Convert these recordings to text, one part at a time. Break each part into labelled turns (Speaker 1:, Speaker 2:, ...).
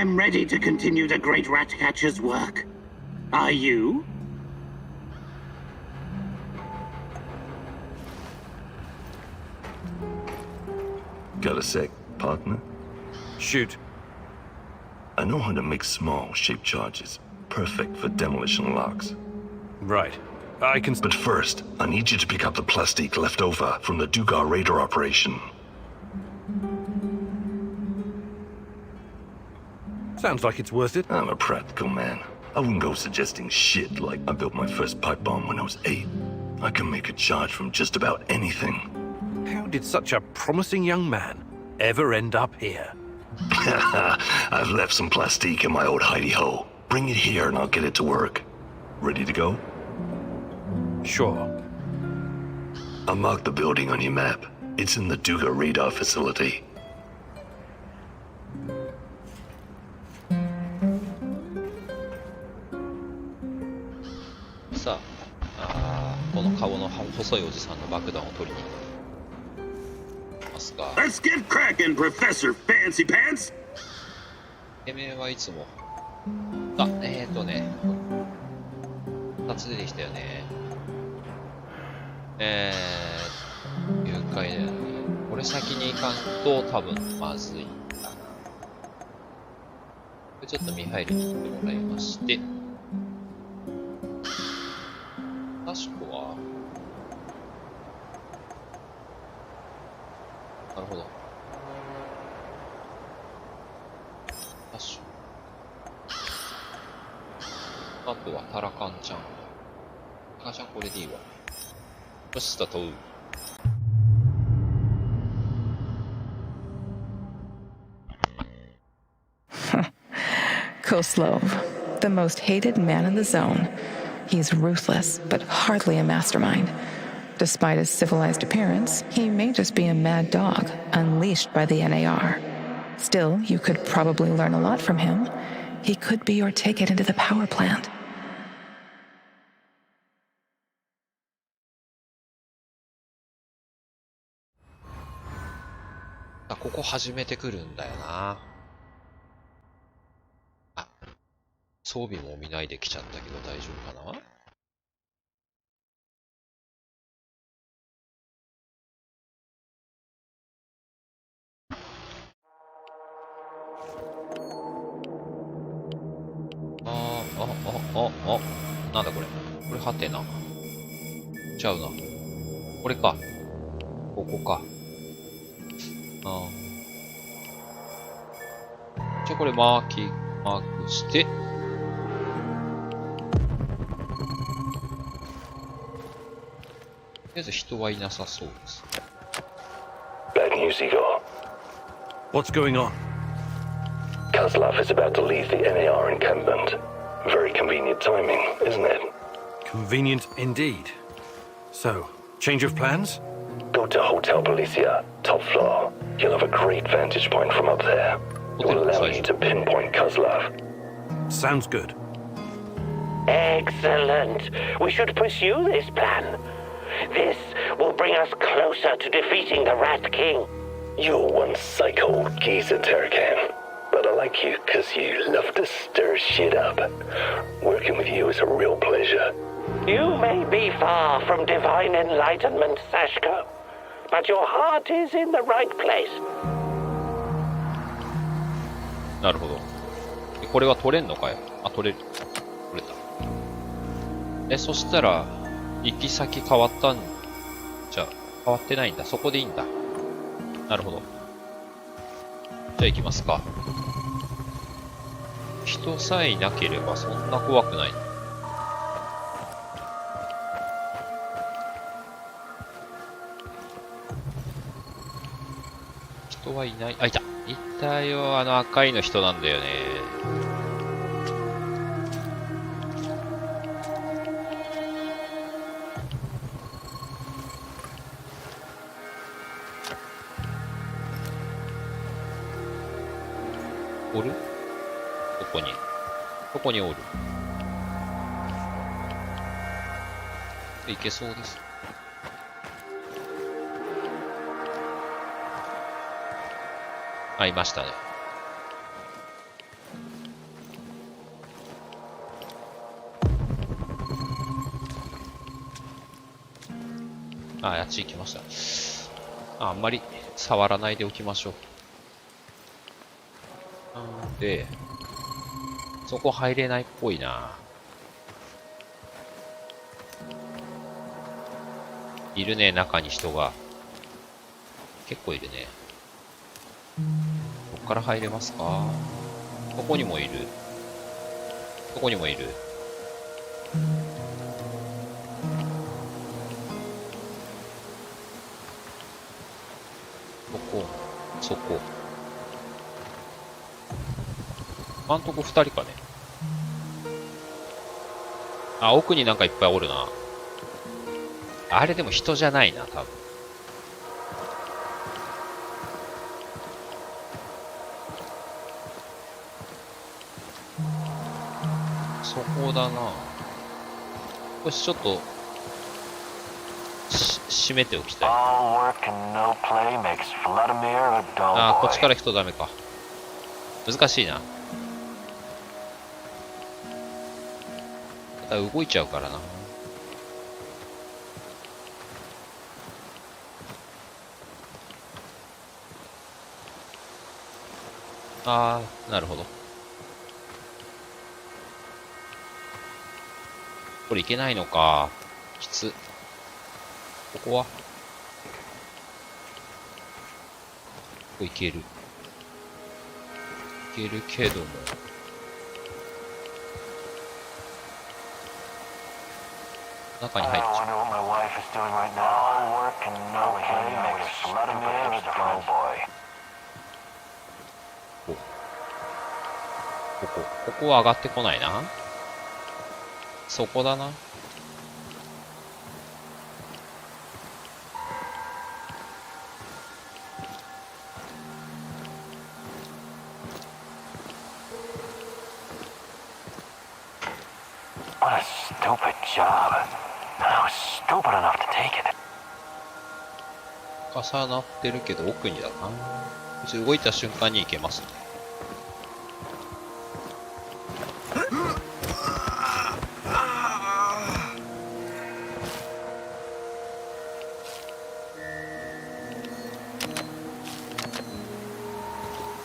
Speaker 1: I'm ready to continue the great rat catcher's work. Are you?
Speaker 2: Got a sec, partner?
Speaker 3: Shoot.
Speaker 2: I know how to make small, shaped charges. Perfect for demolition locks.
Speaker 3: Right. I can...
Speaker 2: But first, I need you to pick up the plastic left over from the Dugar radar operation.
Speaker 3: Sounds like it's worth it.
Speaker 2: I'm a practical man. I wouldn't go suggesting shit like I built my first pipe bomb when I was 8. I can make a charge from just about anything.
Speaker 3: How did such a promising young man ever end up here?
Speaker 2: I've left some plastique in my old hidey-hole. Bring it here and I'll get it to work. Ready to go?
Speaker 3: Sure.
Speaker 2: I marked the building on your map. It's in the Duga radar facility.
Speaker 4: さあ、この顔の細いおじさんの爆弾を取りに行きますが、
Speaker 1: Let's get cracking, Professor Fancy Pants!
Speaker 4: てめえはいつも、2つ出てきたよね。誘拐だよね。これ先に行かんと多分まずいんだ。ちょっとミハイルに行ってもらいまして、確かは、なるほど。確か。あとはタラカンちゃん。タラカンちゃんこれでいいわ。よし、スタート。
Speaker 5: Koslov, the most hated man in the zone. He's ruthless, but hardly a mastermind. Despite his civilized appearance, he may just be a mad dog, unleashed by the NAR. Still, you could probably learn a lot from him. He could be your ticket into the power plant.
Speaker 4: ここ始めてくるんだよな。あ、装備も見ないで来ちゃったけど大丈夫かな。なんだこれ。これハテナ。ちゃうな。これか。ここか。じゃあこれマークして。とりあえず人はいなさそうです。
Speaker 2: Bad news, Igor.
Speaker 3: What's going on?
Speaker 2: Kozlov is about to leave the NAR encampment. Very convenient timing, isn't it?
Speaker 3: Convenient indeed. So, change of plans?
Speaker 2: Go to Hotel Policia, top floor. You'll have a great vantage point from up there. It will allow you to pinpoint Kozlov.
Speaker 3: Sounds good.
Speaker 6: Excellent. We should pursue this plan. This will bring us closer to defeating the Rat King.
Speaker 2: You're one psycho geezer, Terracan. But I like you because you love to stir shit up. Working with you is a real pleasure.
Speaker 6: You may be far from divine enlightenment, Sashko, but your heart is in the right place.
Speaker 4: なるほど。これは取れんのかよ。あ、取れる。取れた。そしたら、行き先変わったんじゃ、変わってないんだ。そこでいいんだ。なるほど。じゃあ行きますか。人さえいなければそんな怖くない。人はいない。あ、いた。いたよ。あの赤いの人なんだよね。おる？ここにおる。いけそうです。あ、いましたね。あっち行きました。あんまり触らないでおきましょう。で、そこ入れないっぽいな。いるね、中に人が。結構いるね。こっから入れますか？ここにもいる。ここにもいる。そこ。あんとこ二人かね。あ、奥になんかいっぱいおるな。あれでも人じゃないな、多分。そこだな。よし、ちょっと、閉めておきたい。あ、こっちから人ダメか。難しいな。また動いちゃうからな。なるほど。これいけないのか。きつ。ここはここいける。いけるけども。中に入っちゃう。ここは上がってこないな。そこだな。重なってるけど奥にだな。動いた瞬間に行けますね。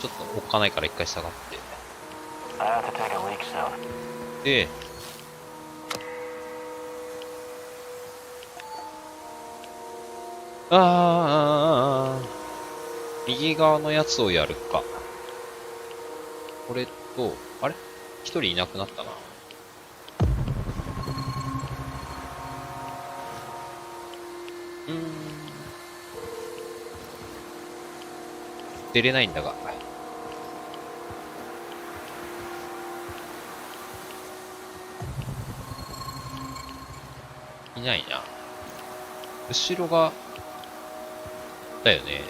Speaker 4: ちょっとおっかないから一回下がって。で、右側のやつをやるか。これと、あれ？一人いなくなったな。出れないんだが。いないな。後ろが、だよね。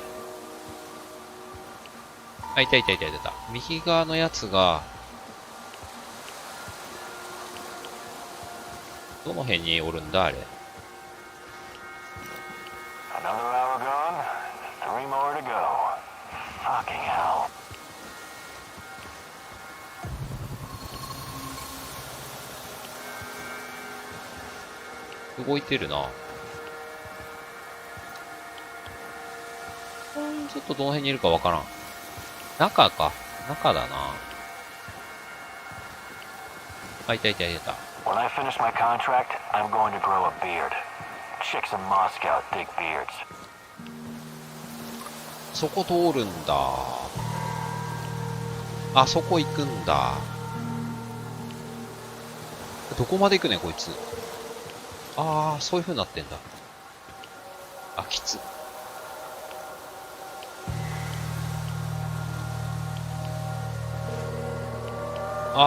Speaker 4: あ、いた。右側のやつが、どの辺におるんだ、あれ。動いてるな。ちょっとどの辺にいるかわからん。中か。中だな。あ、いた。
Speaker 2: When I finish my contract, I'm going to grow a beard. Chicks in Moscow dig beards.
Speaker 4: そこ通るんだ。あそこ行くんだ。どこまで行くね、こいつ。そういう風になってんだ。あ、きつ。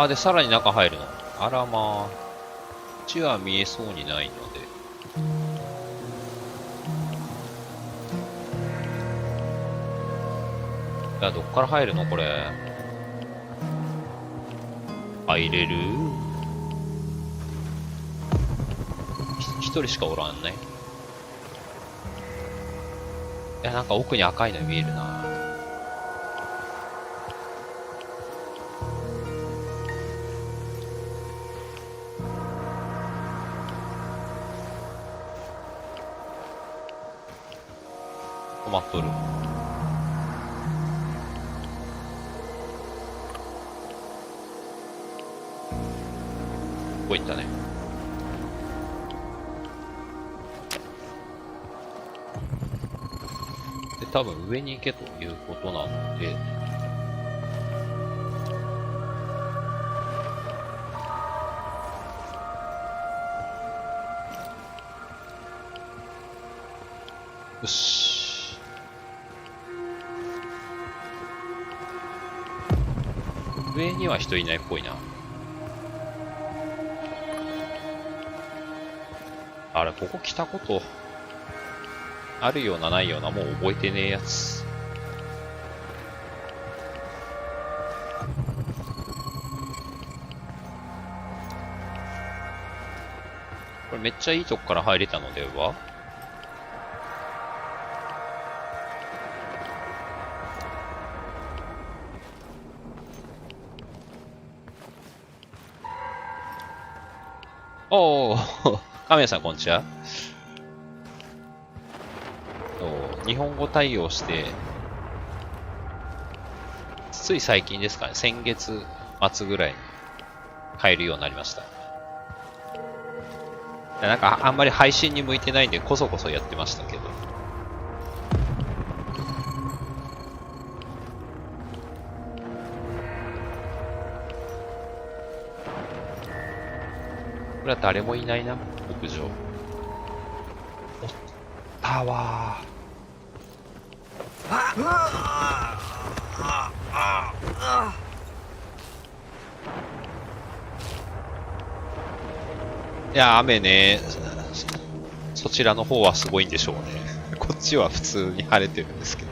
Speaker 4: で、さらに中入るの。あらまあ。こっちは見えそうにないので。いや、どっから入るのこれ。入れる？一人しかおらんね。いや、なんか奥に赤いの見えるな。止まっとる。ここ行ったね。で、多分上に行けということなので、よし。上には人いないっぽいな。あれ、ここ来たことあるようなないような、もう覚えてねえやつ。これめっちゃいいとこから入れたのでは？おー、亀谷さんこんにちは。日本語対応して、つい最近ですかね、先月末ぐらいに買えるようになりました。なんかあんまり配信に向いてないんでこそこそやってましたけど。これは誰もいないな、屋上。おったわー。いや、雨ね、そちらの方はすごいんでしょうね。こっちは普通に晴れてるんですけど。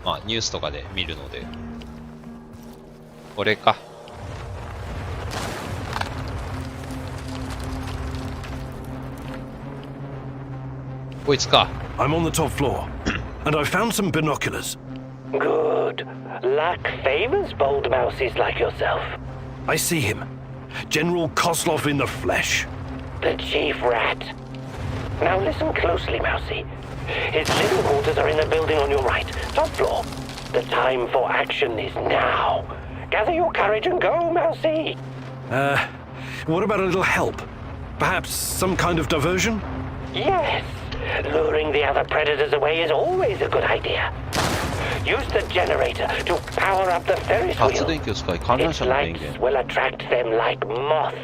Speaker 4: まあ、ニュースとかで見るので。これか。こいつか。
Speaker 3: I'm on the top floor, and I found some binoculars.
Speaker 6: Good. Lack favors bold mouses like yourself.
Speaker 3: I see him. General Kozlov in the flesh.
Speaker 6: The chief rat. Now listen closely, Mousy. His living quarters are in the building on your right, top floor. The time for action is now. Gather your courage and go, Mousy.
Speaker 3: What about a little help? Perhaps some kind of diversion?
Speaker 6: Yes. Luring the other predators away is always a good idea. Use the generator to power up the Ferris
Speaker 4: 発
Speaker 6: wheel.
Speaker 4: 電機を使い観覧
Speaker 6: Its
Speaker 4: 車の電
Speaker 6: lights
Speaker 4: 源。
Speaker 6: will attract them like moths.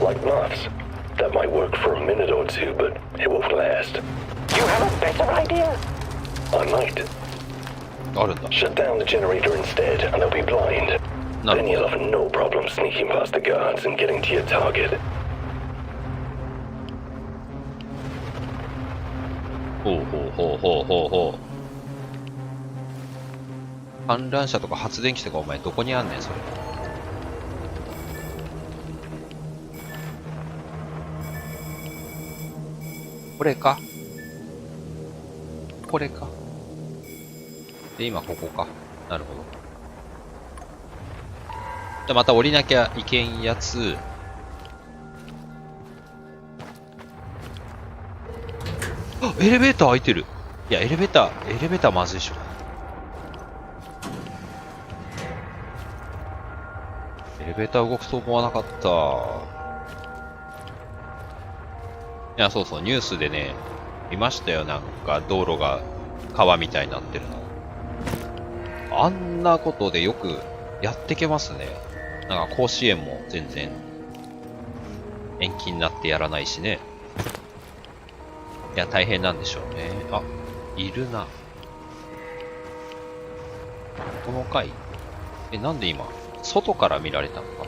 Speaker 2: Like moths. That might work for a minute or two, but it won't last.
Speaker 6: You have a better idea?
Speaker 2: I might.
Speaker 4: あるんだ。
Speaker 2: Shut down the generator instead, and they'll be blind.
Speaker 4: なる
Speaker 2: Then
Speaker 4: ほ
Speaker 2: you'll
Speaker 4: ど。
Speaker 2: have no problem sneaking past the guards and getting to your target.
Speaker 4: ほうほうほうほうほうほう。観覧車とか発電機とかお前どこにあんねんそれ。これか。これか。で、今ここか。なるほど。じゃあまた降りなきゃいけんやつ。あ、エレベーター開いてる。いや、エレベーターまずいでしょ。エレベーター動くと思わなかった。いや、そうそう、ニュースでね、見ましたよ。なんか、道路が川みたいになってるの。あんなことでよくやってけますね。なんか、甲子園も全然、延期になってやらないしね。いや、大変なんでしょうね。あ、いるな。この回。なんで今、外から見られたのか。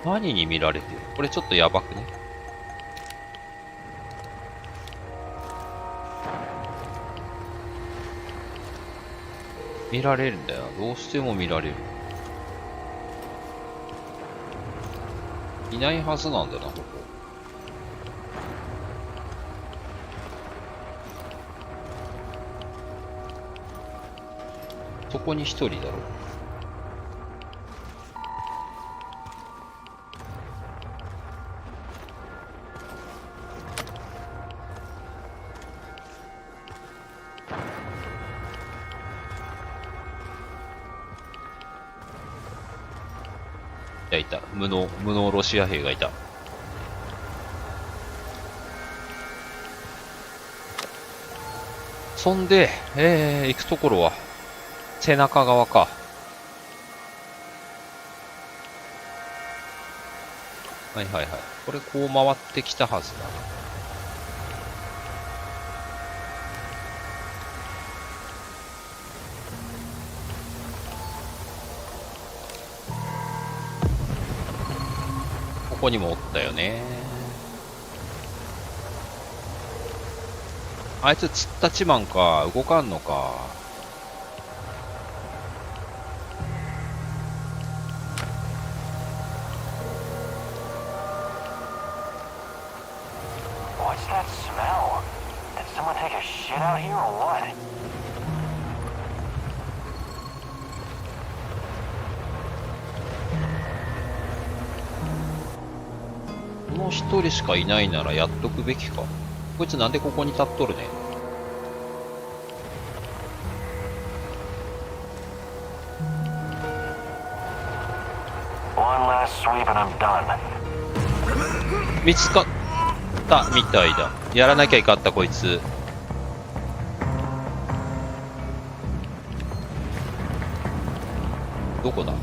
Speaker 4: 何に見られてる？これちょっとやばくね。見られるんだよ。どうしても見られる。いないはずなんだな、ここ。そこに一人だろ。いた。無能ロシア兵がいた。そんで、行くところは、背中側か。はいはいはい。これこう回ってきたはずだな。ここにもおったよね。あいつ釣ったチマンか。動かんのか。
Speaker 6: What's that smell? Did someone take a shit out here or what?
Speaker 4: この一人しかいないならやっとくべきか。こいつなんでここに立っとるね。
Speaker 6: One last sweep and I'm done.
Speaker 4: 見つかったみたいだ。やらなきゃいかった、こいつ。どこだ？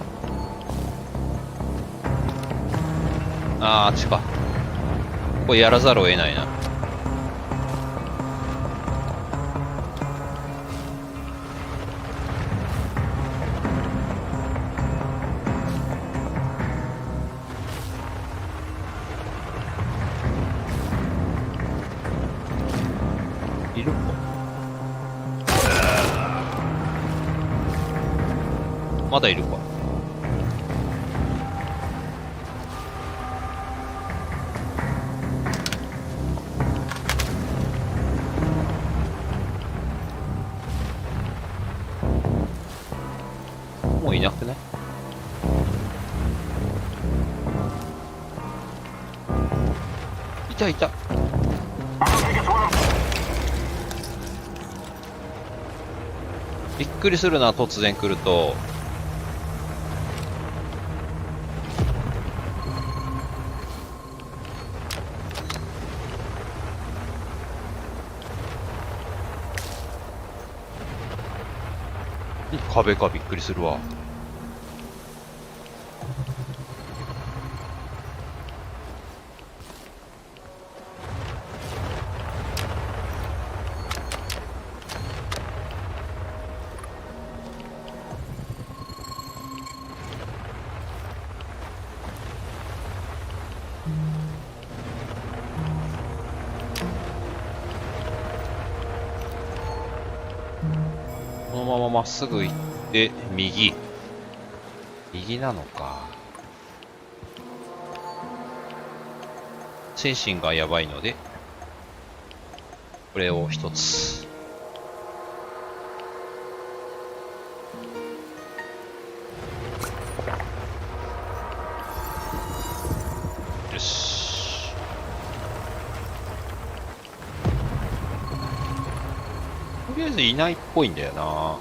Speaker 4: あっちか。これやらざるを得ないな。いるか？まだいるか？もういなくない？いたいた。びっくりするな、突然来ると。壁か、びっくりするわ。このまままっすぐ行って右なのか。心身がやばいのでこれを一つ。よし。とりあえずいないっぽいんだよな。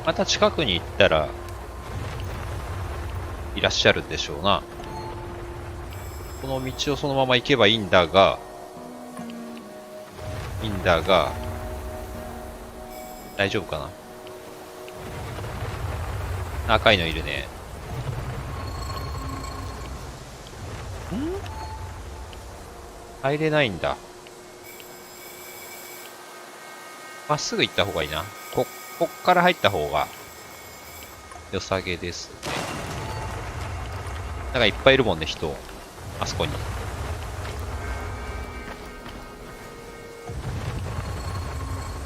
Speaker 4: また近くに行ったらいらっしゃるでしょうな。この道をそのまま行けばいいんだが大丈夫かな。赤いのいるね。入れないんだ。まっすぐ行った方がいいな。こっから入った方が良さげですね。なんかいっぱいいるもんね、人。あそこに。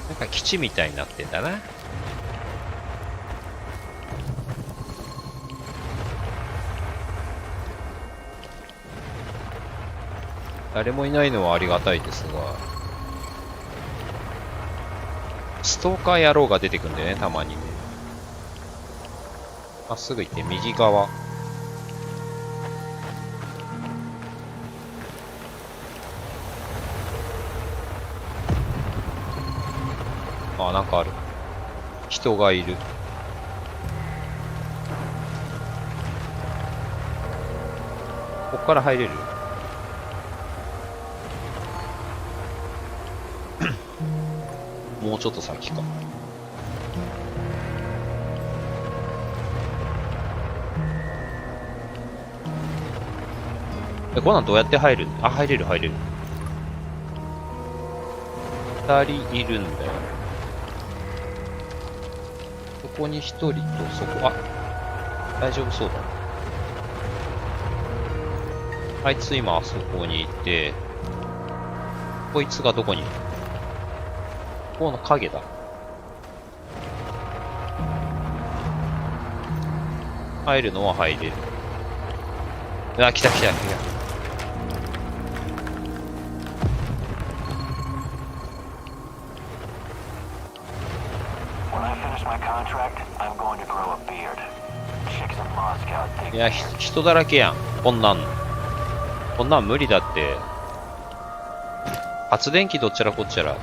Speaker 4: なんか基地みたいになってんだな。誰もいないのはありがたいですが、ストーカー野郎が出てくんだよね、たまにね。まっすぐ行って右側。あ、なんかある。人がいる。こっから入れる？もうちょっと先か。こんなんどうやって入る？あ、入れる入れる。2人いるんだよ。そこに1人とそこ、あ、大丈夫そうだ。あいつ今あそこにいて、こいつがどこにいる？ここの影だ。入るのは入れる。あ、来た来た来た。いや、人だらけやん。こんなん無理だって。発電機どっちゃらこっちゃら。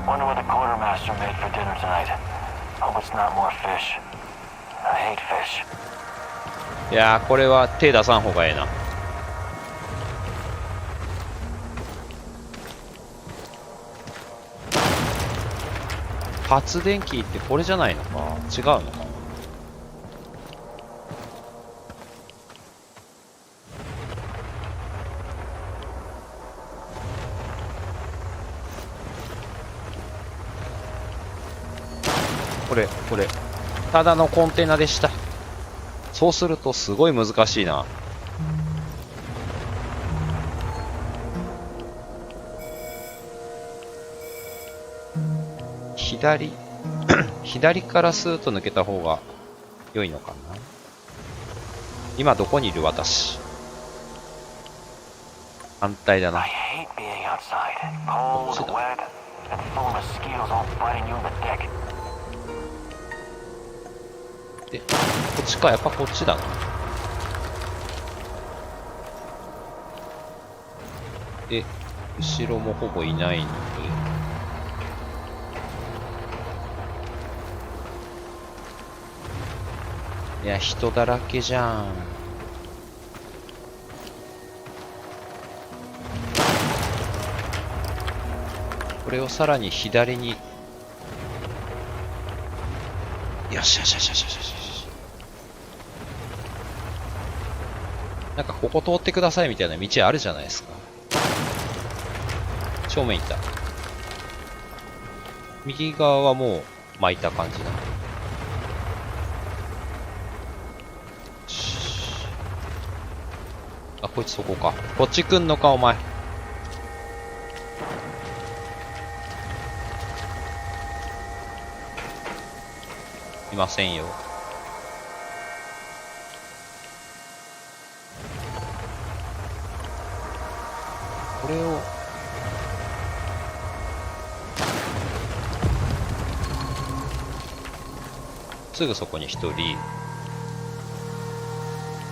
Speaker 6: Wonder what the quartermaster made for dinner tonight. Hope it's not more fish. I hate fish.
Speaker 4: いやー、これは手出さん方がええな。発電機ってこれじゃないのか？違うのか？これただのコンテナでした。そうするとすごい難しいな。左からスーッと抜けた方が良いのかな。今どこにいる？私反対だな。こっちだ。で、こっちか。やっぱこっちだな。で、後ろもほぼいないので、いや、人だらけじゃん。これをさらに左に、よしよしよしよしよしよし。なんかここ通ってくださいみたいな道あるじゃないですか。正面行った。右側はもう巻いた感じだ。あ、こいつそこか。こっち来んのか、お前。いませんよ。これをすぐそこに一人。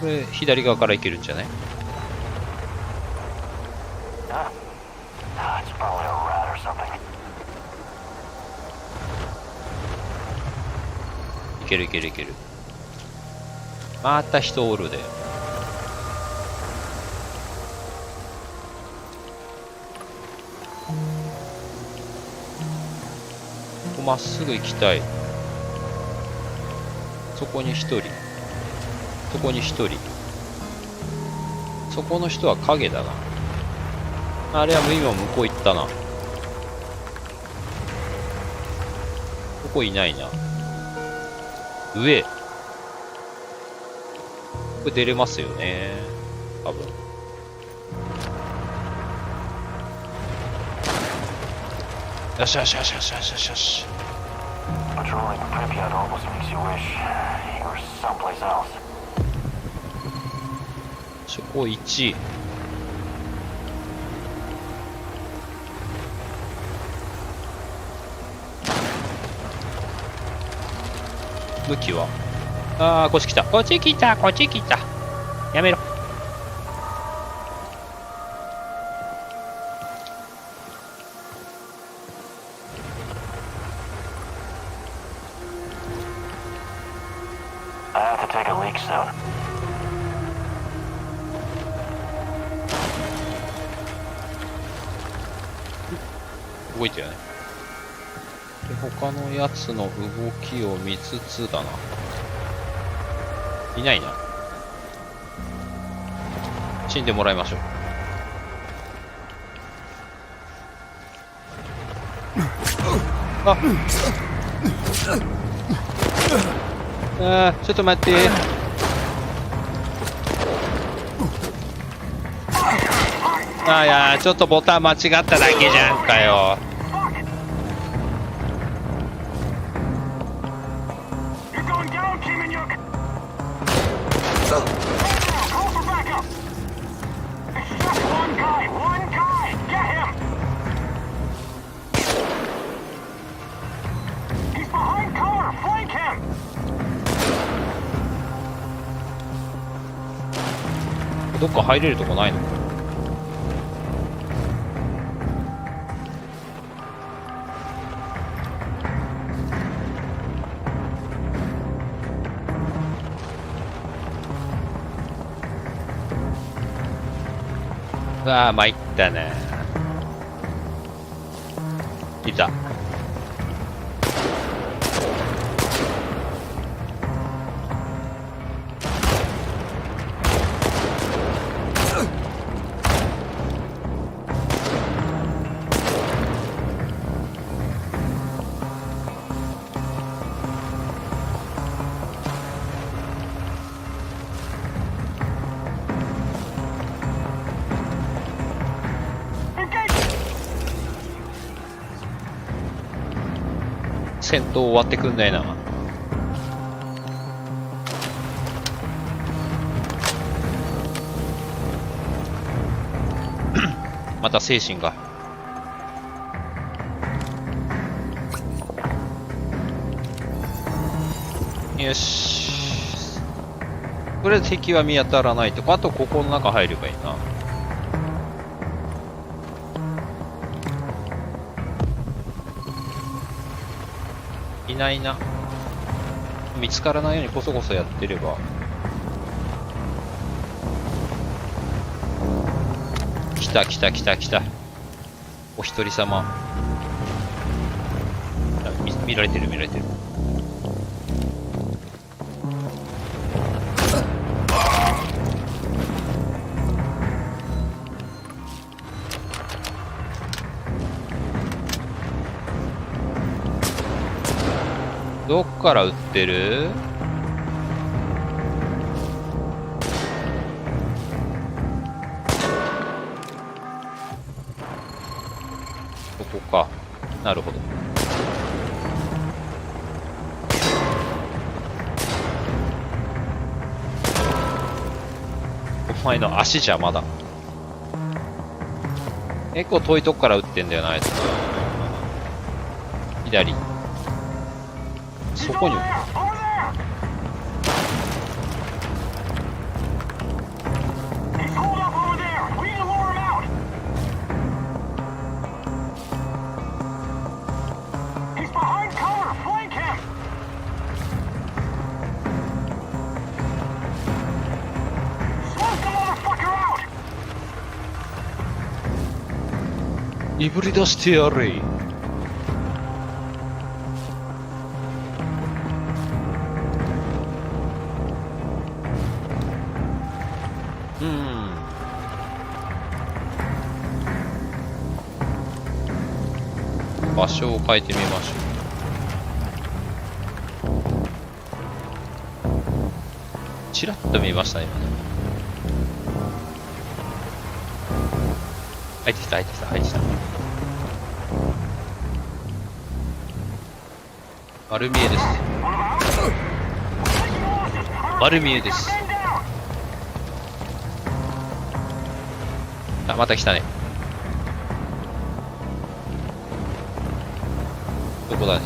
Speaker 4: これ左側から行けるんじゃない？いけるいけるいける。また人おるで。ここまっすぐ行きたい。そこに一人。そこに一人。そこの人は影だな。あれは今向こう行ったな。ここいないな。上。これ出れますよね。多分。よしよしよしよしよしよしよし。
Speaker 6: Patrolling Pripyat almost makes you wish you were someplace else.
Speaker 4: そこ1。向きはああ、こっち来た。こっち来た。こっち来た。やめろ。
Speaker 6: I have to take a leak soon.
Speaker 4: 動いてるね。で、他のやつの動きを見つつだな。いないな。死んでもらいましょう。ちょっと待って。いや、ちょっとボタン間違っただけじゃんかよ。どっか入れるとこないの？ああ、参ったね。いた。戦闘終わってくんないな。また精神が。よし。これで敵は見当たらないとか、あとここの中入ればいいな。いないな。見つからないようにこそこそやってれば。来た来た来た来た。お一人様。見られてる見られてる。どっから撃ってる？ここか。なるほど。お前の足邪魔だ。結構遠いとこから撃ってんだよな、あいつ。左。そこに。いぶり出してやれ。場所を変えてみましょう。ちらっと見ましたね。入ってきた入ってきた入ってきた。丸見えです。丸見えです。あ、また来たね。どこだね。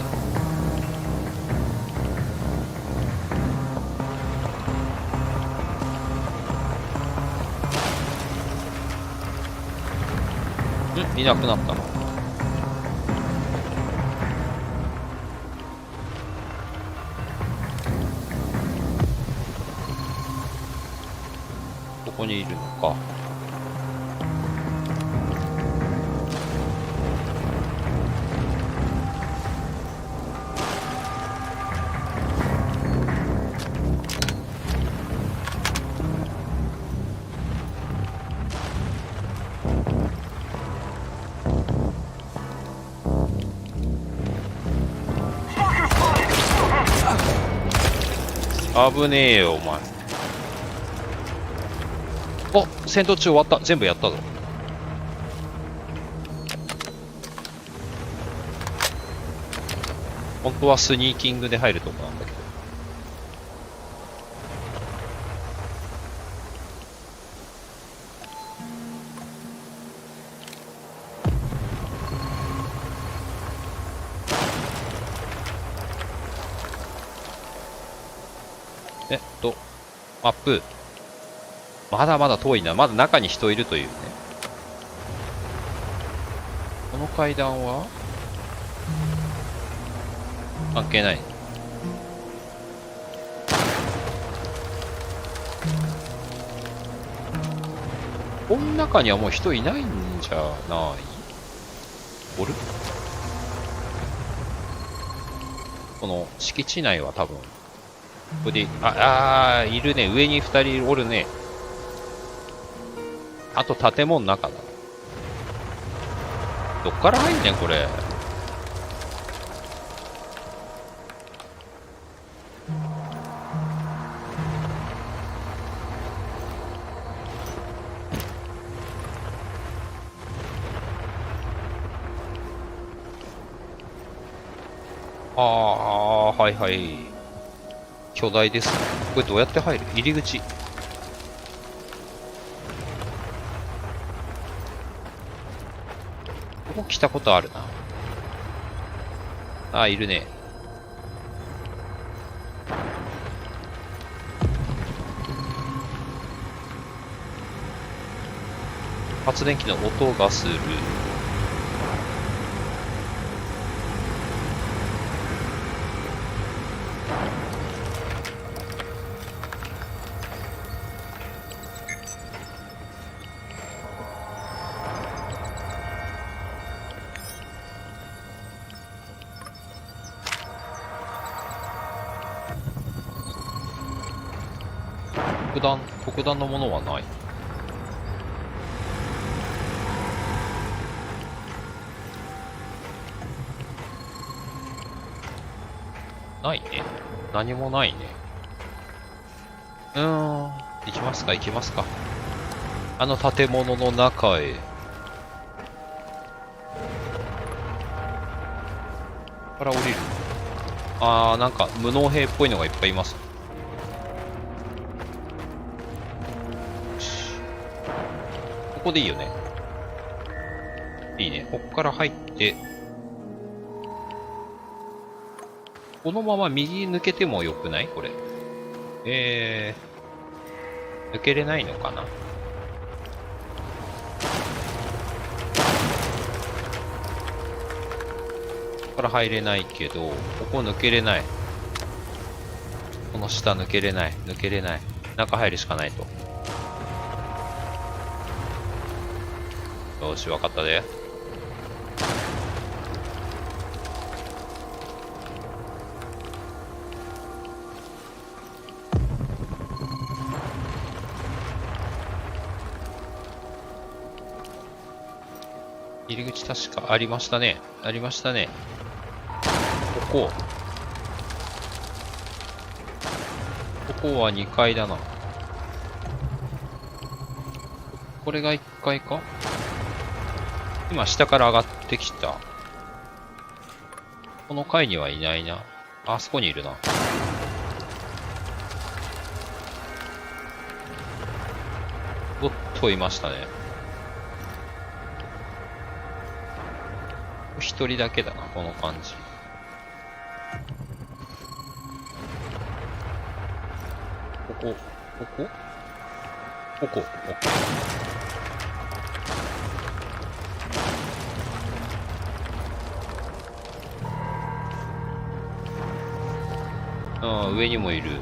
Speaker 4: いなくなったの。ここにいるのか。危ねえよ、お前。お、戦闘中終わった。全部やったぞ。本当はスニーキングで入るとこなんだけど。マップ。まだまだ遠いな。まだ中に人いるというね。この階段は関係ない。この中にはもう人いないんじゃない？おる？この敷地内は多分。ここで、いるね。上に2人おるね。あと建物の中だ。どっから入んねん、これ。はいはい。巨大です。これどうやって入る？入り口。ここ来たことあるな。いるね。発電機の音がする。特段のものはない。ないね。何もないね。行きますか、行きますか。あの建物の中へ。ここから降りる。なんか無能兵っぽいのがいっぱいいます。ここでいいよね。いいね。ここから入って、このまま右抜けてもよくない？これ。抜けれないのかな？ここから入れないけど、ここ抜けれない。この下抜けれない。抜けれない。中入るしかないと。よし、わかったで。入り口確かありましたね。ありましたね。ここは2階だな。これが1階か？今下から上がってきた。この階にはいないな。あそこにいるな。おっと、いましたね。一人だけだな、この感じ。ここ、ここここ、オッケー。ああ、上にもいる。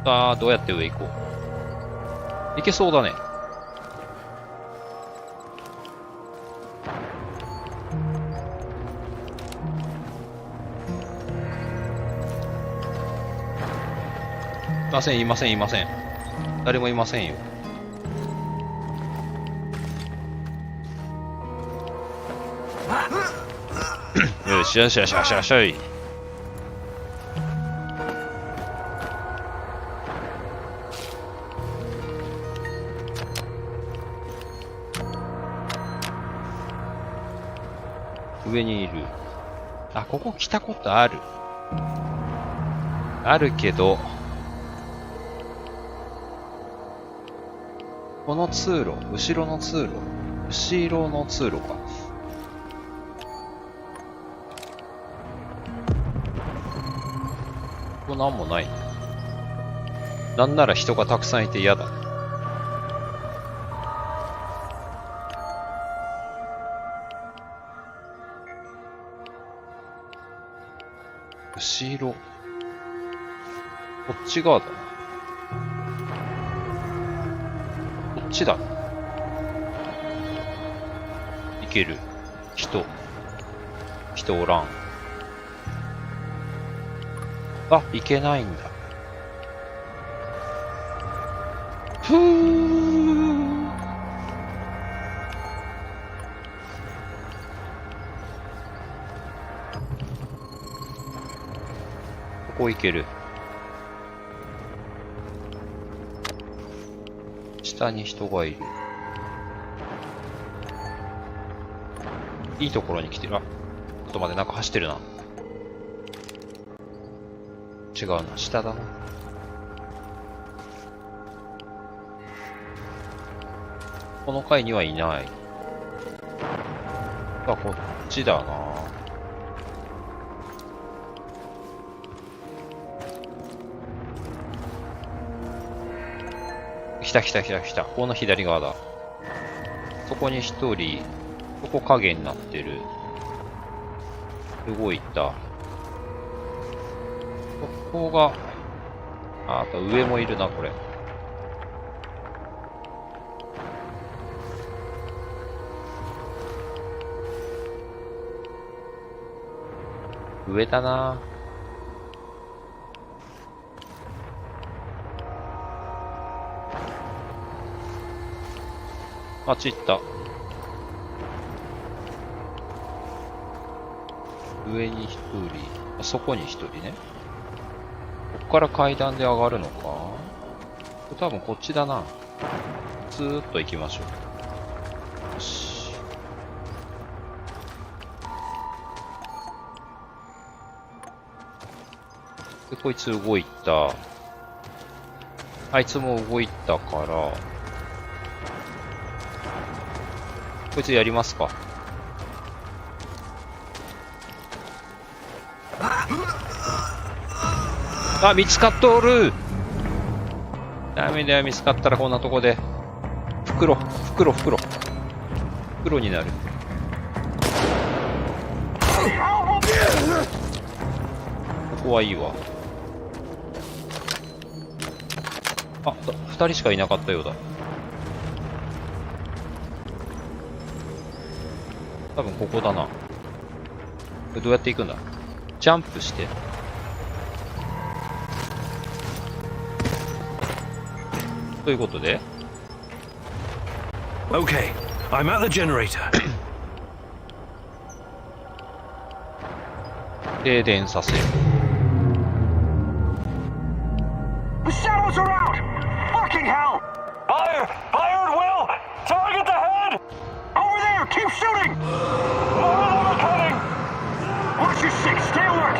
Speaker 4: ああ、どうやって上行こう。行けそうだね。いません、いません、いません。誰もいませんよ。よしよしよしよしよしよし。上にいる。あ、ここ来たことある。あるけど、この通路、後ろの通路、後ろの通路か。ここなんもない。なんなら人がたくさんいて嫌だ。後ろ。こっち側だな。こっちだ。いける。人おらん。あ、いけないんだ。ふぅ。ここいける。下に人がいる。いいところに来てる。あ、ちょっと待って、なんか走ってるな。違うな、下だな。この階にはいない。あ、こっちだな。来た来た来た来た。この左側だ。そこに一人、そこ影になってる。動いた。ここが、あと上もいるな、これ。上だな。あっち行った。上に一人、そこに一人ね。こっから階段で上がるのか？多分こっちだな。ずーっと行きましょう。よし。で、こいつ動いた。あいつも動いたから、こいつやりますか。あ、見つかっとる。ダメだよ、見つかったらこんなとこで。袋になる。ここはいいわ。あ、二人しかいなかったようだ。多分ここだな。これどうやって行くんだ？ジャンプして。ということで。
Speaker 3: Okay, I'm at the generator.
Speaker 4: 停電させる。
Speaker 1: The shadows are out! shooting! More returning! Watch your six, stay alert!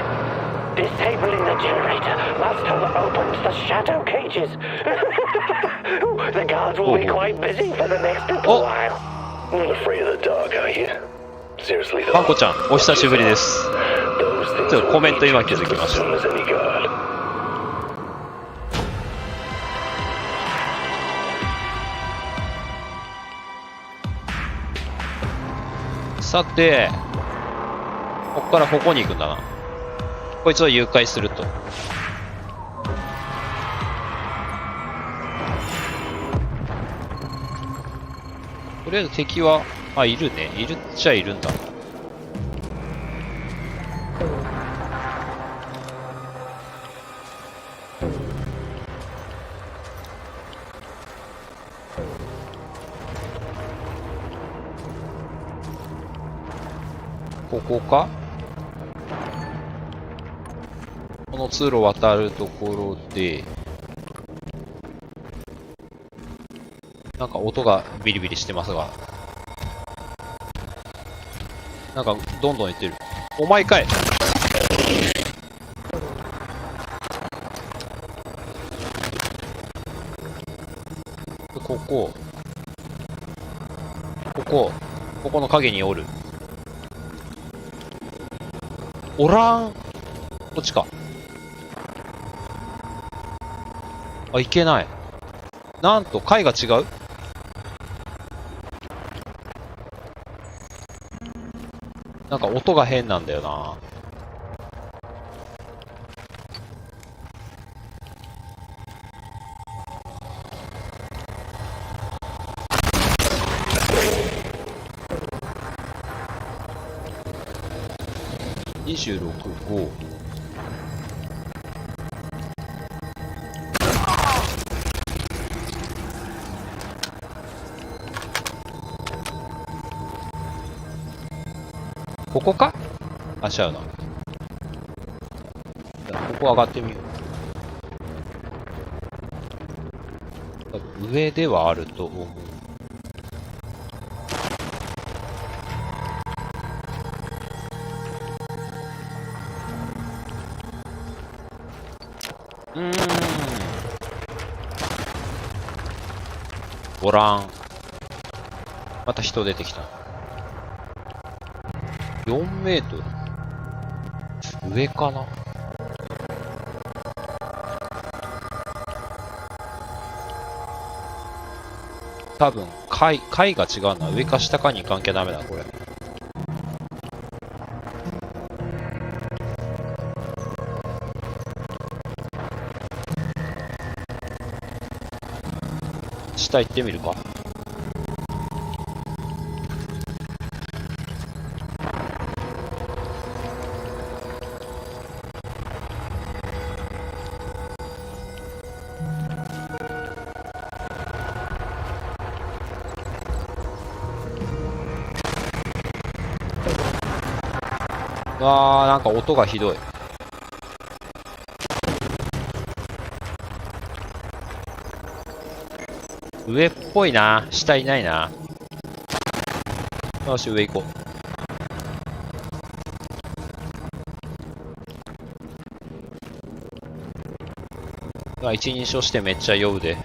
Speaker 6: Disabling the generator must have opened the shadow cages. The guards will be quite busy for the next little while.
Speaker 2: Not afraid of the dark, are you? Seriously, though.
Speaker 4: パンコちゃん、お久しぶりです。
Speaker 2: Those things
Speaker 4: ちょっと
Speaker 2: will
Speaker 4: コメント
Speaker 2: reach
Speaker 4: 今気づきま
Speaker 2: as
Speaker 4: した。
Speaker 2: soon as any guard.
Speaker 4: さて、こっからここに行くんだな。こいつを誘拐すると。とりあえず敵は、あ、いるね。いるっちゃいるんだ。ここか？この通路を渡るところで、なんか音がビリビリしてますが、なんかどんどんいってる。お前かい！ここの影におる。おらん。こっちか。あ、いけない。なんと、階が違う？なんか音が変なんだよな。26、5。ここか？あ、ちゃうな。じゃあここ上がってみよう。上ではあると思う。おらん。また人出てきた。4メートル。上かな？多分、階が違うな。上か下かに行かんきゃダメだ、これ。下行ってみるか。わー、なんか音がひどい。上っぽいな。下いないな。よし、上行こう。一人称してめっちゃ酔うで。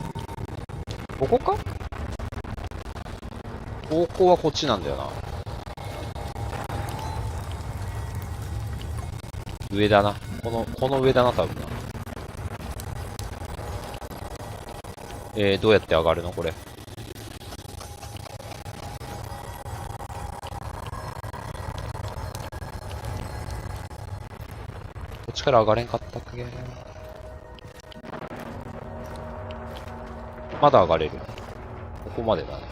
Speaker 4: ここか？方向はこっちなんだよな。上だな。この上だな、多分な。どうやって上がるのこれ。こっちから上がれんかったっけ？まだ上がれる。ここまでだね。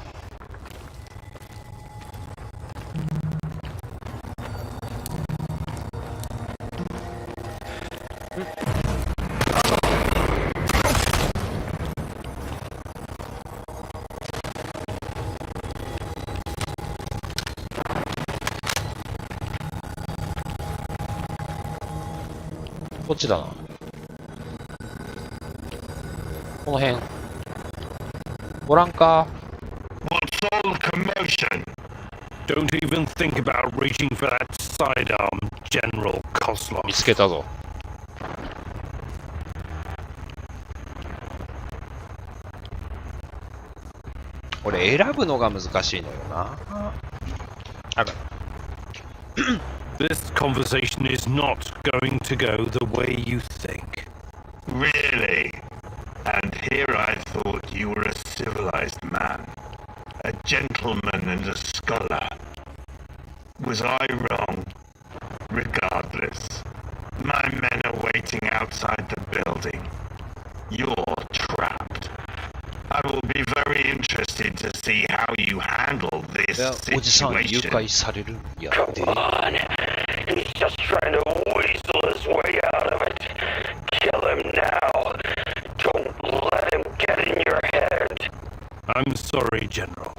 Speaker 4: こっちだな。この辺。おらんか。
Speaker 7: What's all the commotion?
Speaker 3: Don't even think about reaching for that sidearm, General Kozlov.
Speaker 4: 見つけたぞ。これ選ぶのが難しいのよな。
Speaker 3: This conversation is not going to go the way you think.
Speaker 7: Really? And here I thought you were a civilized man, a gentleman and a scholar. Was I wrong? Regardless, my men are waiting outside the building. You're trapped. I will be very interested to see how you handle this
Speaker 4: おじさん誘
Speaker 7: situation.
Speaker 4: 拐されるんやで。
Speaker 6: Come on. He's just trying to weasel his way out of it. Kill him now. Don't let him get in your head.
Speaker 3: I'm sorry, General.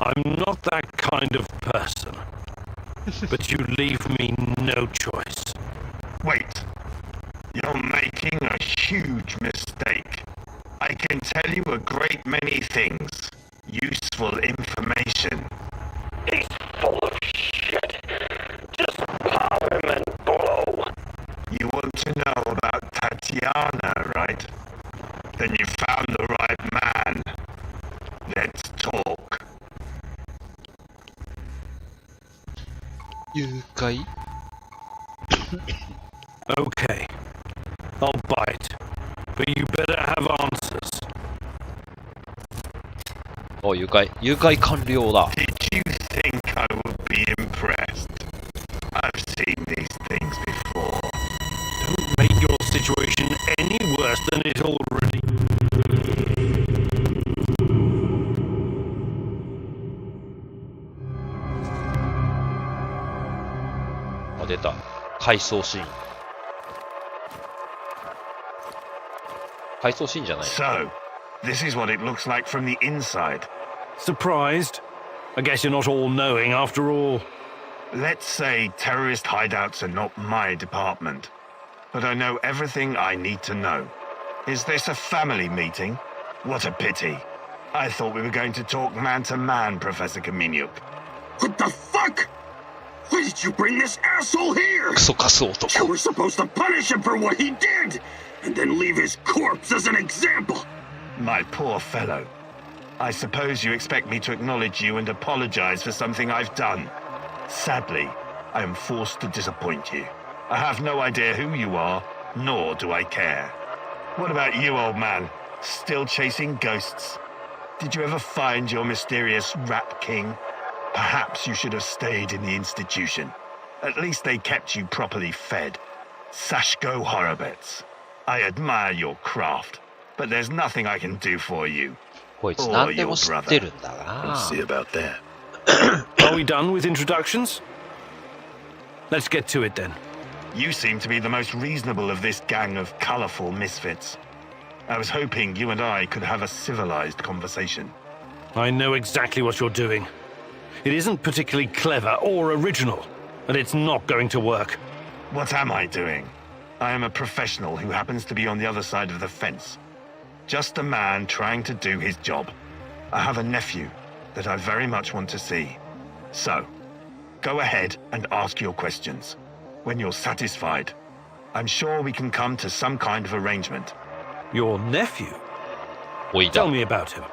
Speaker 3: I'm not that kind of person. But you leave me no choice.
Speaker 7: Wait. You're making a huge mistake. I can tell you a great many things. Useful information.
Speaker 6: He's full of shit. Just pop him and blow.
Speaker 7: You want to know about Tatiana, right? Then you found the right man. Let's talk.
Speaker 4: 誘拐
Speaker 3: Okay. I'll bite. But you better have answers.
Speaker 4: お、誘拐完了だ。
Speaker 7: Did you think I would be impressed? I've seen these things before.
Speaker 3: Don't make your situation any worse than it already.
Speaker 4: あ、出た。回想シーン。回想シーンじゃない。
Speaker 7: So, this is what it looks like from the inside.
Speaker 3: Surprised? I guess you're not all-knowing after all.
Speaker 7: Let's say terrorist hideouts are not my department, but I know everything I need to know. Is this a family meeting? What a pity. I thought we were going to talk man-to-man, Professor Kaminyuk.
Speaker 1: What the fuck? Why did you bring this asshole here?
Speaker 4: クソカス男。
Speaker 1: You were supposed to punish him for what he did, and then leave his corpse as an example.
Speaker 7: My poor fellow. I suppose you expect me to acknowledge you and apologize for something I've done. Sadly, I am forced to disappoint you. I have no idea who you are, nor do I care. What about you, old man? Still chasing ghosts? Did you ever find your mysterious Rat King? Perhaps you should have stayed in the institution. At least they kept you properly fed. Sashko Horobets. I admire your craft, but there's nothing I can do for you.
Speaker 4: こいつ何でも知ってるんだ
Speaker 7: We'll
Speaker 4: な。
Speaker 7: see about that.
Speaker 3: Are we done with introductions? Let's get to it then.
Speaker 7: You seem to be the most reasonable of this gang of colorful misfits. I was hoping you and I could have a civilized conversation.
Speaker 3: I know exactly what you're doing. It isn't particularly clever or original, and it's not going to work.
Speaker 7: What am I doing? I am a professional who happens to be on the other side of the fence. Just a man trying to do his job. I have a nephew that I very much want to see. So, go ahead and ask your questions. When you're satisfied, I'm sure we can come to some kind of arrangement.
Speaker 3: Your nephew?
Speaker 4: おいだ
Speaker 3: Tell。me about him.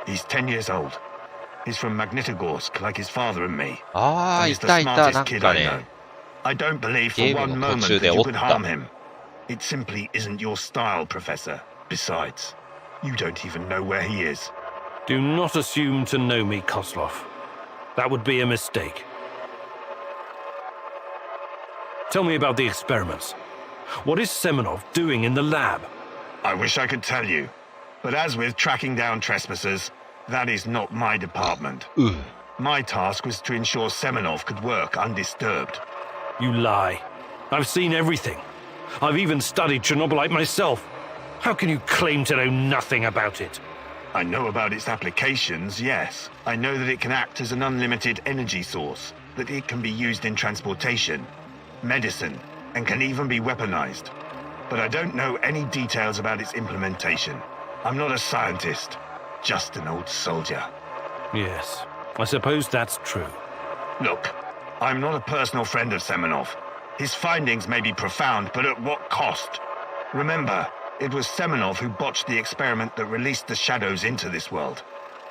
Speaker 7: He's 10 years old. He's from Magnitogorsk like his father and me.
Speaker 4: ああ、
Speaker 7: He's
Speaker 4: い
Speaker 7: the
Speaker 4: たいた、な
Speaker 7: smartest
Speaker 4: ん
Speaker 7: kid
Speaker 4: か
Speaker 7: I know.
Speaker 4: ね。
Speaker 7: I don't believe for
Speaker 4: ゲーム
Speaker 7: one
Speaker 4: の途
Speaker 7: moment
Speaker 4: 中
Speaker 7: that
Speaker 4: で
Speaker 7: you
Speaker 4: おっ
Speaker 7: could
Speaker 4: た。
Speaker 7: harm him. It simply isn't your style, Professor. Besides, you don't even know where he is.
Speaker 3: Do not assume to know me, Kozlov. That would be a mistake. Tell me about the experiments. What is Semenov doing in the lab?
Speaker 7: I wish I could tell you. But as with tracking down trespassers, that is not my department.
Speaker 4: う
Speaker 7: My task was to ensure Semenov could work undisturbed.
Speaker 3: You lie. I've seen everything. I've even studied Chernobylite myself. How can you claim to know nothing about it?
Speaker 7: I know about its applications, yes. I know that it can act as an unlimited energy source, that it can be used in transportation, medicine, and can even be weaponized. But I don't know any details about its implementation. I'm not a scientist, just an old soldier.
Speaker 3: Yes. I suppose that's true.
Speaker 7: Look, I'm not a personal friend of Semenov. His findings may be profound, but at what cost? Remember, it was Semenov who botched the experiment that released the shadows into this world.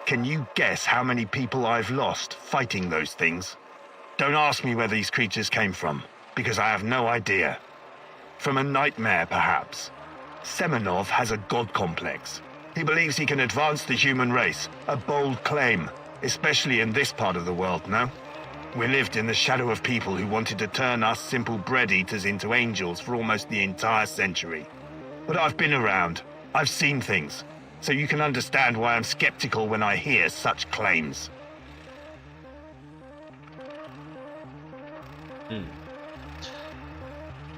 Speaker 7: Can you guess how many people I've lost fighting those things? Don't ask me where these creatures came from, because I have no idea. From a nightmare, perhaps. Semenov has a god complex. He believes he can advance the human race, a bold claim, especially in this part of the world, no? We lived in the shadow of people who wanted to turn us simple bread eaters into angels for almost the entire century. But I've been around. I've seen things. So you can understand why I'm skeptical when I hear such claims.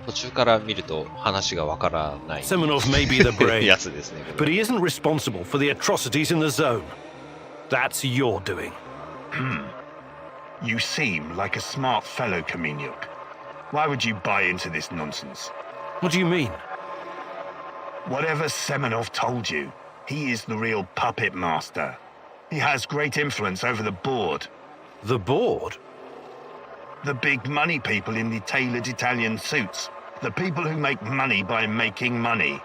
Speaker 4: 途中から見ると話がわからない
Speaker 3: Semenov may be the brain,
Speaker 4: やつですね。
Speaker 3: but he isn't responsible for the atrocities in the zone. That's your doing.
Speaker 7: You seem like a smart fellow, Kamenyuk. Why would you buy into this nonsense?
Speaker 3: What do you mean?
Speaker 7: Whatever Semenov told you, he is the real puppet master. He has great influence over the board.
Speaker 3: The board?
Speaker 7: The big money people in the tailored Italian suits. The people who make money by making money.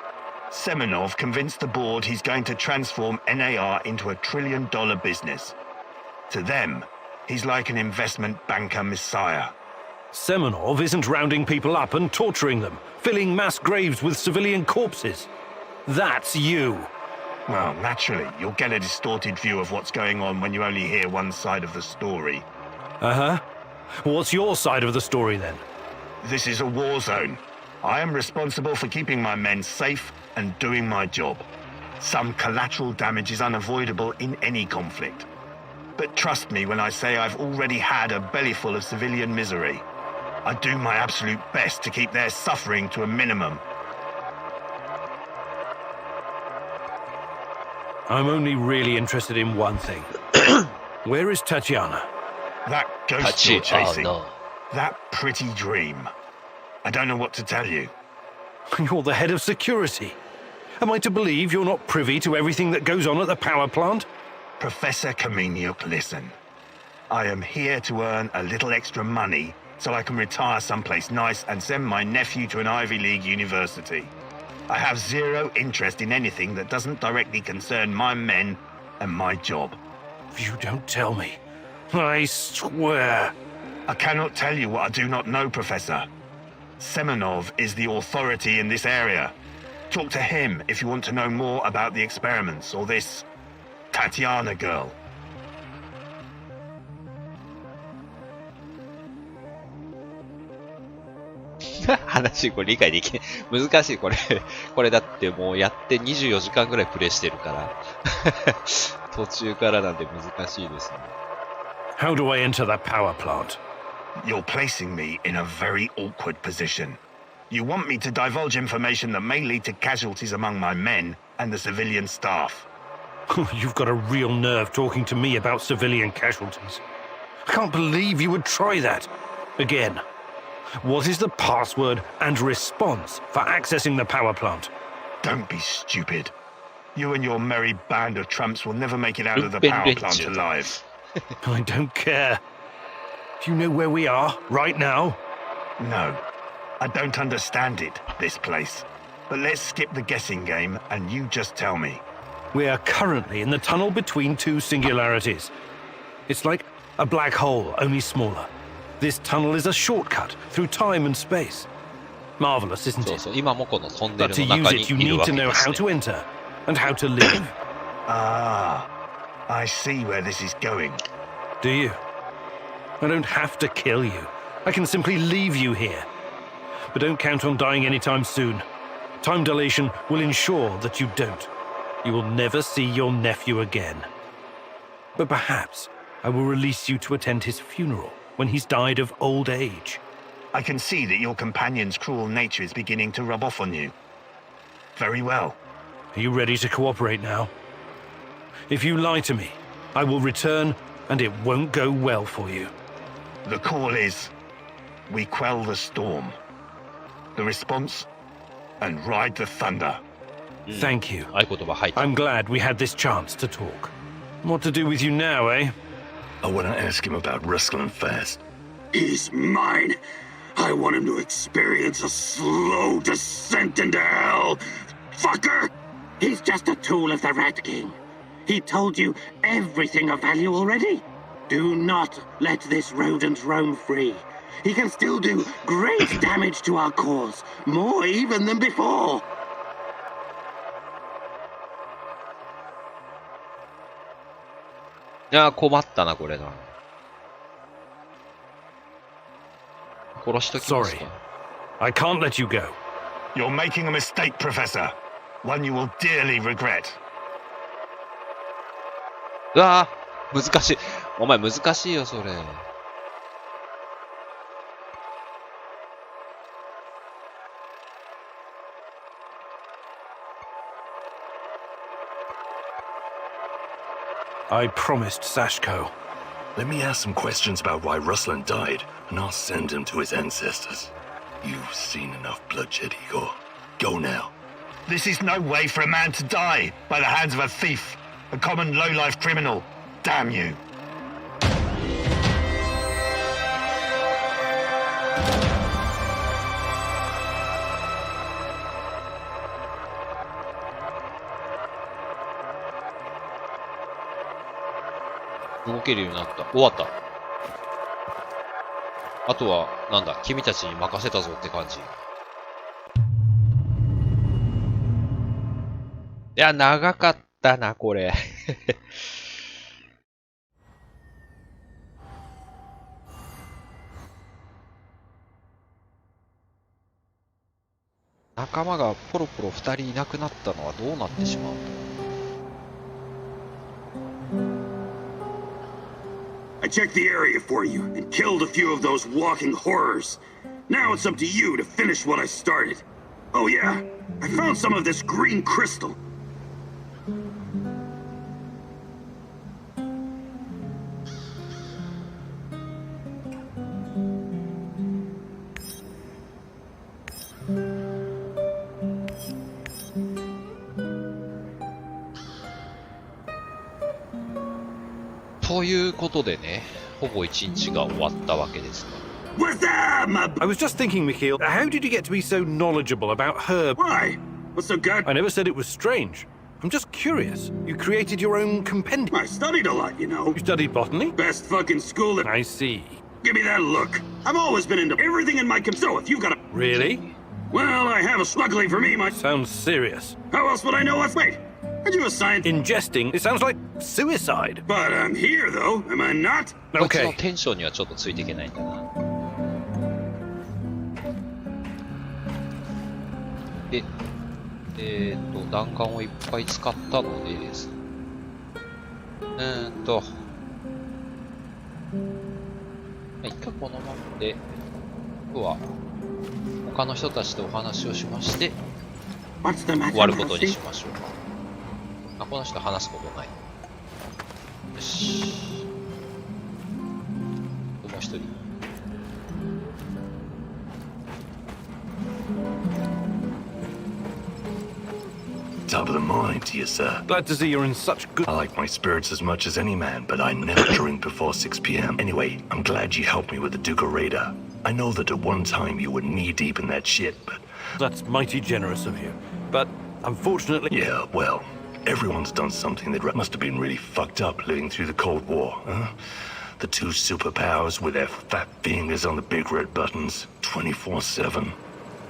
Speaker 7: Semenov convinced the board he's going to transform NAR into $1 trillion business. To them, he's like an investment banker messiah.
Speaker 3: Semenov isn't rounding people up and torturing them, filling mass graves with civilian corpses. That's you.
Speaker 7: Well, naturally, you'll get a distorted view of what's going on when you only hear one side of the story.
Speaker 3: Uh-huh. What's your side of the story, then?
Speaker 7: This is a war zone. I am responsible for keeping my men safe and doing my job. Some collateral damage is unavoidable in any conflict. But trust me when I say I've already had a bellyful of civilian misery. I do my absolute best to keep their suffering to a minimum.
Speaker 3: I'm only really interested in one thing. Where is Tatiana?
Speaker 7: That ghost you're chasing.
Speaker 4: Oh, no.
Speaker 7: That pretty dream. I don't know what to tell you.
Speaker 3: You're the head of security. Am I to believe you're not privy to everything that goes on at the power plant?
Speaker 7: Professor Kamenyuk, listen. I am here to earn a little extra money so I can retire someplace nice and send my nephew to an Ivy League university. I have zero interest in anything that doesn't directly concern my men and my job.
Speaker 3: You don't tell me. I swear.
Speaker 7: I cannot tell you what I do not know, Professor. Semenov is the authority in this area. Talk to him if you want to know more about the experiments or this Tatiana girl.
Speaker 4: 話これ理解できない。難しいこれ。これだってもうやって24時間ぐらいプレイしてるから。途中からなんで難しいですね。
Speaker 3: How do I enter the power plant?
Speaker 7: You're placing me in a very awkward position. You want me to divulge information that may lead to casualties among my men and the civilian staff.
Speaker 3: You've got a real nerve talking to me about civilian casualties. I can't believe you would try that. Again. What is the password and response for accessing the power plant?
Speaker 7: Don't be stupid. You and your merry band of trumps will never make it out of the power plant alive.
Speaker 3: I don't care. Do you know where we are right now?
Speaker 7: No. I don't understand it, this place. But let's skip the guessing game and you just tell me.
Speaker 3: We are currently in the tunnel between two singularities. It's like a black hole, only smaller. This tunnel is a shortcut through time and space. Marvelous, isn't
Speaker 4: そう
Speaker 3: it?
Speaker 4: そう、今もこのトンネ
Speaker 3: But
Speaker 4: ル
Speaker 3: to
Speaker 4: の
Speaker 3: use
Speaker 4: 中に
Speaker 3: it, you
Speaker 4: いる
Speaker 3: need
Speaker 4: わ
Speaker 3: to
Speaker 4: け
Speaker 3: know
Speaker 4: です
Speaker 3: how
Speaker 4: ね。
Speaker 3: to enter and how to leave.
Speaker 7: Ah, I see where this is going.
Speaker 3: Do you? I don't have to kill you. I can simply leave you here. But don't count on dying anytime soon. Time dilation will ensure that you don't. You will never see your nephew again. But perhaps I will release you to attend his funeral when he's died of old age.
Speaker 7: I can see that your companion's cruel nature is beginning to rub off on you. Very well.
Speaker 3: Are you ready to cooperate now? If you lie to me, I will return and it won't go well for you.
Speaker 7: The call is, we quell the storm. The response, and ride the thunder.
Speaker 3: Thank you.
Speaker 4: 合言葉入った。
Speaker 3: I'm glad we had this chance to talk. What to do with you now, eh?
Speaker 7: I want to ask him about Rustlin fast.
Speaker 1: He's mine. I want him to experience a slow descent into hell. Fucker! He's just a tool of the Rat King. He told you everything of value already. Do not let this rodent roam free. He can still do great damage to our cause, more even than before.
Speaker 4: いやー、困ったな、これな。殺しときますか。
Speaker 3: Sorry. I can't let you go.
Speaker 7: You're making a mistake, Professor. One you will dearly regret.
Speaker 4: うわー、難しい。お前難しいよ、それ。
Speaker 3: I promised Sashko.
Speaker 7: Let me ask some questions about why Rustlin died, and I'll send him to his ancestors. You've seen enough bloodshed, Igor. Go now. This is no way for a man to die by the hands of a thief, a common low-life criminal. Damn you.
Speaker 4: 動けるようになった。終わった。あとは、なんだ、君たちに任せたぞって感じ。いや、長かったな、これ。仲間がポロポロ2人いなくなったのはどうなってしまうんだ。
Speaker 1: I checked the area for you and killed a few of those walking horrors. Now it's up to you to finish what I started. Oh yeah, I found some of this green crystal.
Speaker 3: I was just thinking, Mikhail, how did you get to be so knowledgeable about herb?
Speaker 1: Why? What's so good?
Speaker 3: I never said it was strange. I'm just curious. You created your own compendium.
Speaker 1: I studied a lot, you know.
Speaker 3: You studied botany?
Speaker 1: Best fucking school that...
Speaker 3: I see.
Speaker 1: Give me that look. I've always been into everything in my... So if you've got a...
Speaker 3: Really?
Speaker 1: Well, I have a... Luckily for me, my...
Speaker 3: Sounds serious.
Speaker 1: How else would I know what's... Wait. Aren't you a scientist?
Speaker 3: In jesting, it sounds like suicide.
Speaker 1: But I'm here, though. Am I not?
Speaker 4: こいつの
Speaker 3: Okay.
Speaker 4: テンションにはちょっとついていけないんだな。で、弾丸をいっぱい使ったのでですね。一回このままで、今日は他の人たちとお話をしまして、終わることにしましょうか。あ、この人話すことない。よし。もう一人。
Speaker 7: Top of the mind to you, sir.
Speaker 3: Glad to see you're in such good...
Speaker 7: I like my spirits as much as any man, but I never drink before 6 p.m. Anyway, I'm glad you helped me with the Duca Raider. I know that at one time you were knee-deep in that shit, but...
Speaker 3: That's mighty generous of you. But, unfortunately...
Speaker 7: Yeah, well, everyone's done something that must have been really fucked up living through the Cold War, huh? The two superpowers with their fat fingers on the big red buttons, 24/7.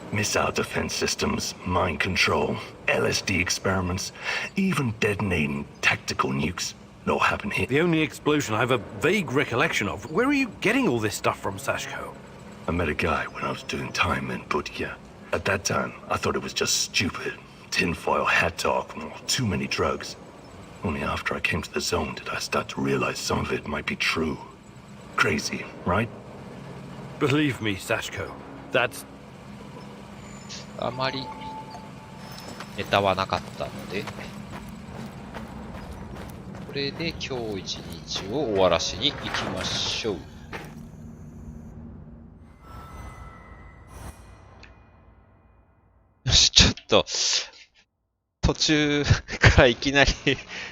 Speaker 7: Missile defense systems, mind control, LSD experiments, even detonating tactical nukes. It all happened here.
Speaker 3: The only explosion I have a vague recollection of. Where are you getting all this stuff from, Sashko?
Speaker 7: I met a guy when I was doing time in Butya. At that time, I thought it was just stupid. Tinfoil hat talk, or too many drugs. Only after I came to the zone did I start to realize some of it might be true. Crazy, right?
Speaker 3: Believe me, Sashko. That's...
Speaker 4: あまりネタはなかったので、これで今日一日を終わらしに行きましょう。よし、ちょっと途中からいきなり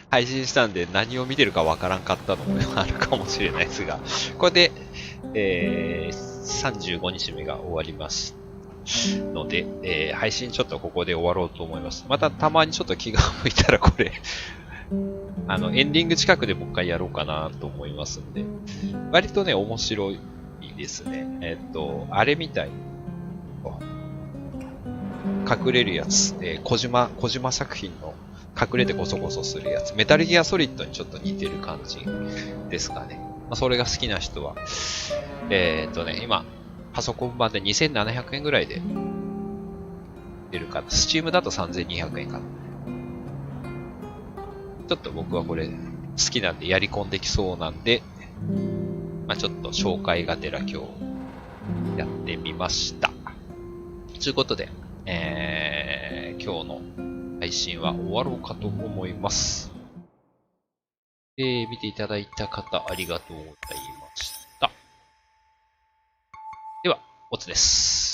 Speaker 4: 配信したんで何を見てるかわからんかったのもあるかもしれないですが、これで、35日目が終わりますので、配信ちょっとここで終わろうと思います。またたまにちょっと気が向いたらこれ、エンディング近くでもう一回やろうかなと思いますんで、割とね、面白いですね。あれみたい。隠れるやつ、小島作品の隠れてコソコソするやつ、メタルギアソリッドにちょっと似てる感じですかね。それが好きな人は、今、パソコン版で2700円ぐらいで出るかな。スチームだと3200円かな。ちょっと僕はこれ好きなんでやり込んできそうなんで、ちょっと紹介がてら今日やってみました。ということで、今日の配信は終わろうかと思います。見ていただいた方ありがとうございました。では、おつです。